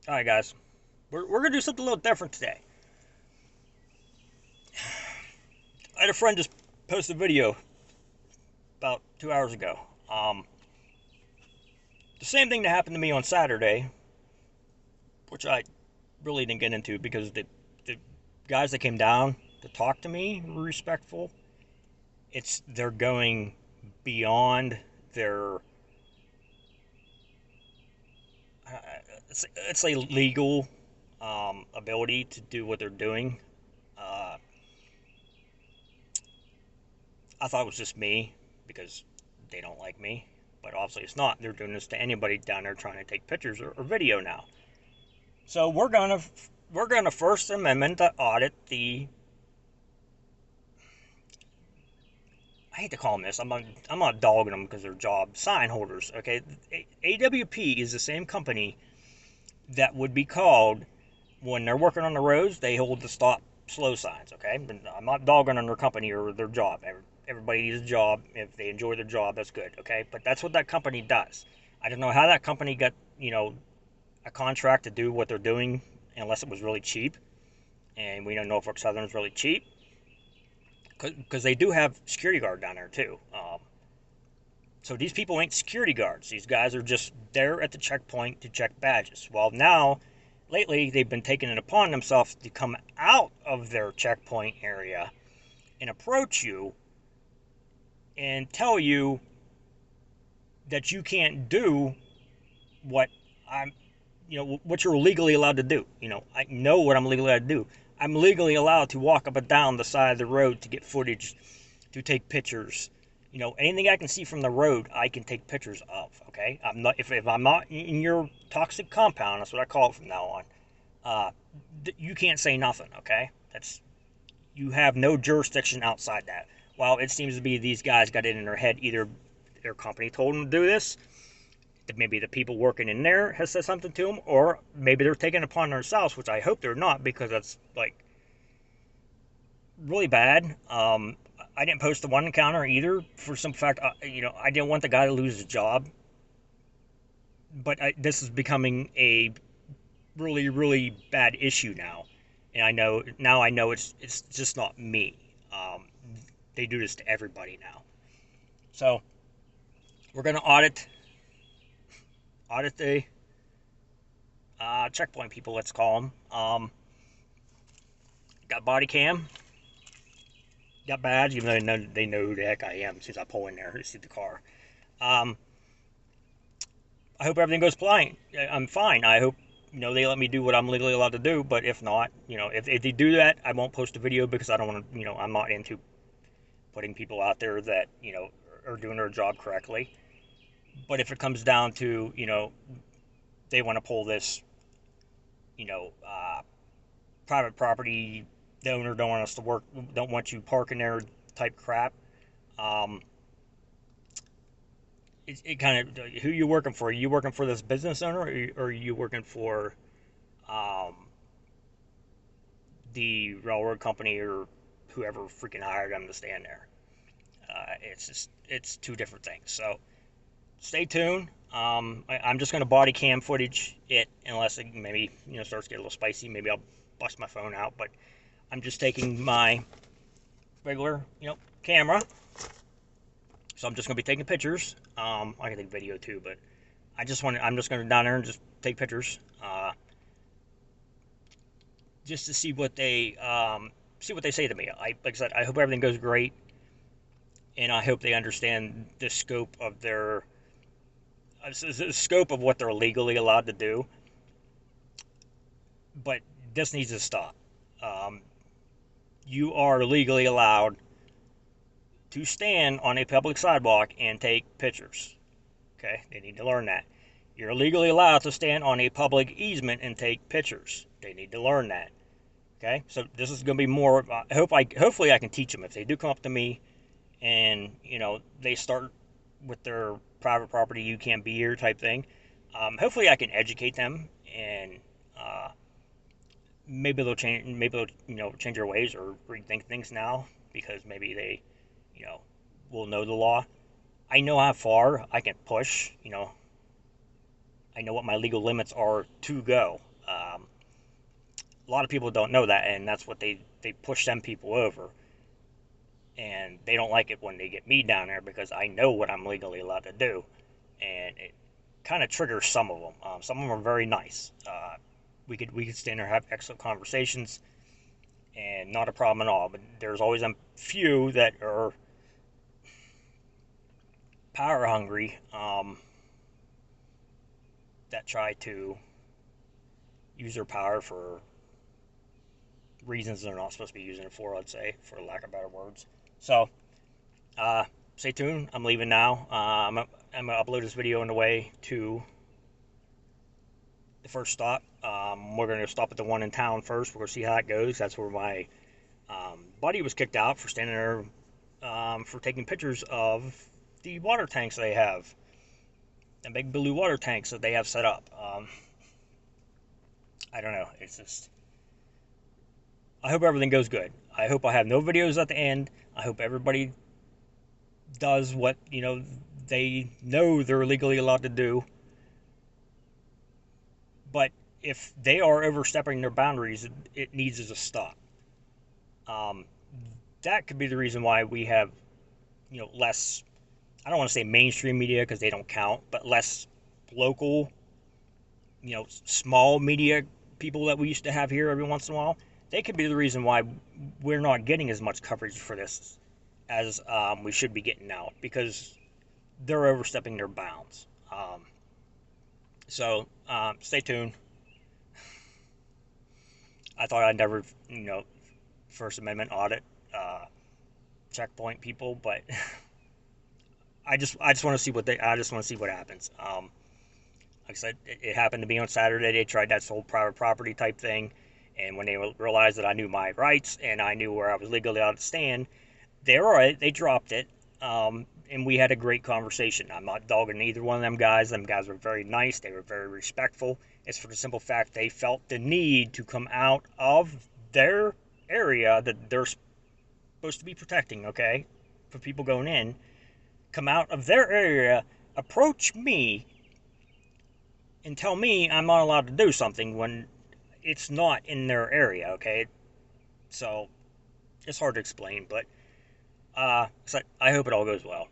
All right, guys, we're gonna do something a little different today. I had a friend just post a video about 2 hours ago. Um, the same thing that happened to me on Saturday, which I really didn't get into because the guys that came down to talk to me were respectful. They're going beyond their uh, it's a legal ability to do what they're doing. Uh, I thought it was just me because they don't like me, but obviously it's not. They're doing this to anybody down there trying to take pictures or video now. So we're gonna First Amendment to audit the. I hate to call them this. I'm not dogging them because they're job sign holders. Okay, AWP is the same company that would be called when they're working on the roads. They hold the stop slow signs. Okay, I'm not dogging on their company or their job. Everybody needs a job. If they enjoy their job, that's good. Okay, but that's what that company does. I don't know how that company got a contract to do what they're doing unless it was really cheap. And we know Norfolk Southern is really cheap because they do have security guard down there too. So these people ain't security guards. These guys are just there at the checkpoint to check badges. Well, now, lately, they've been taking it upon themselves to come out of their checkpoint area and approach you and tell you that you can't do what I'm, what you're legally allowed to do. I know what I'm legally allowed to do. I'm legally allowed to walk up and down the side of the road to get footage, to take pictures. Anything I can see from the road, I can take pictures of. Okay, I'm not if I'm not in your toxic compound. That's what I call it from now on. Uh, you can't say nothing. Okay, that's you have no jurisdiction outside that. Well, it seems to be these guys got it in their head. Either their company told them to do this, maybe the people working in there has said something to them, or maybe they're taking it upon themselves, which I hope they're not, because that's like really bad. I didn't post the one encounter either for some fact. I didn't want the guy to lose his job, but this is becoming a really, really bad issue now, and I know it's just not me. Um, they do this to everybody now. So we're gonna audit the checkpoint people. Let's call them. Got body cam, got badge, even though they know who the heck I am since I pull in there to see the car. Um, I hope everything goes fine. I'm fine. I hope they let me do what I'm legally allowed to do. But if not, if they do that, I won't post a video because I don't want to. I'm not into putting people out there that are doing their job correctly. But if it comes down to they want to pull this private property, the owner don't want us to work, don't want you parking there type crap. Um, it kind of who you working for? Are you working for this business owner, or are you working for um, the railroad company or whoever freaking hired them to stand there? It's two different things. So stay tuned. I'm just gonna body cam footage it unless it maybe starts to get a little spicy. Maybe I'll bust my phone out, but I'm just taking my regular camera. So I'm just gonna be taking pictures. I can take video too, but I'm just gonna down there and just take pictures, just to see what they say to me. Like I said, I hope everything goes great, and I hope they understand the scope of what they're legally allowed to do. But this needs to stop. Um, you are legally allowed to stand on a public sidewalk and take pictures. Okay, they need to learn that. You're legally allowed to stand on a public easement and take pictures. They need to learn that. Okay, so this is going to be more. Hopefully I can teach them if they do come up to me and they start with their private property. You can't be here type thing. Hopefully I can educate them and maybe they'll change. Maybe they'll change their ways or rethink things now because maybe they will know the law. I know how far I can push. I know what my legal limits are to go. A lot of people don't know that, and that's what they push them people over. And they don't like it when they get me down there because I know what I'm legally allowed to do, and it kind of triggers some of them. Some of them are very nice. We could stand there and have excellent conversations, and not a problem at all. But there's always a few that are power hungry, that try to use their power for reasons they're not supposed to be using it for, I'd say, for lack of better words. So, stay tuned. I'm leaving now. I'm going to upload this video on the way to the first stop. We're going to stop at the one in town first. We're going to see how it goes. That's where my buddy was kicked out for standing there for taking pictures of the water tanks they have. The big blue water tanks that they have set up. I don't know. It's just... I hope everything goes good. I hope I have no videos at the end. I hope everybody does what, they know they're legally allowed to do. But if they are overstepping their boundaries, it needs to stop. That could be the reason why we have, less, I don't want to say mainstream media because they don't count, but less local, small media people that we used to have here every once in a while. They could be the reason why we're not getting as much coverage for this as we should be getting now, because they're overstepping their bounds. So stay tuned. I thought I'd never, First Amendment audit checkpoint people, but I just want to see I just want to see what happens. Like I said, it happened to be on Saturday. They tried that sole private property type thing, and when they realized that I knew my rights and I knew where I was legally allowed to stand, they're all right. They dropped it, and we had a great conversation. I'm not dogging either one of them guys. Them guys were very nice. They were very respectful. It's for the simple fact they felt the need to come out of their area that they're supposed to be protecting, okay, for people going in, come out of their area, approach me, and tell me I'm not allowed to do something when it's not in their area, okay? So, it's hard to explain, but so I hope it all goes well.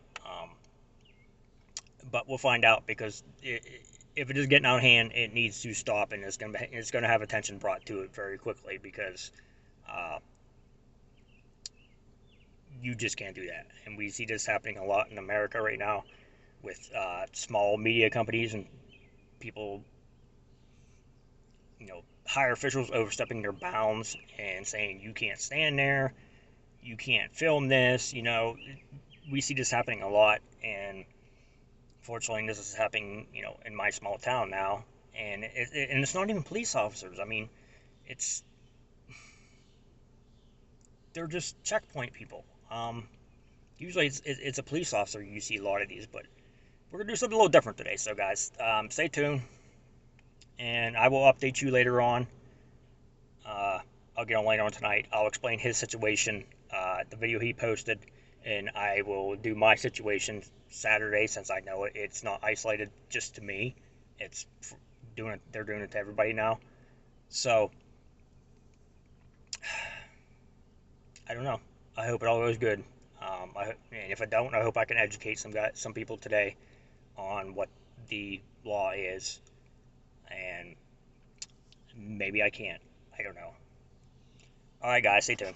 But we'll find out, because if it is getting out of hand, it needs to stop, and it's gonna have attention brought to it very quickly, because you just can't do that. And we see this happening a lot in America right now with small media companies and people, higher officials overstepping their bounds and saying you can't stand there, you can't film this. We see this happening a lot, and fortunately this is happening, in my small town now, and it's not even police officers. I mean, they're just checkpoint people. Usually it's a police officer you see a lot of these, but we're gonna do something a little different today. So guys, stay tuned, and I will update you later on. I'll get on later on tonight. I'll explain his situation, the video he posted, and I will do my situation Saturday, since I know it's not isolated just to me. They're doing it to everybody now. So I don't know. I hope it all goes good. And if I don't, I hope I can educate some people today on what the law is, and maybe I can't. I don't know. All right, guys, stay tuned.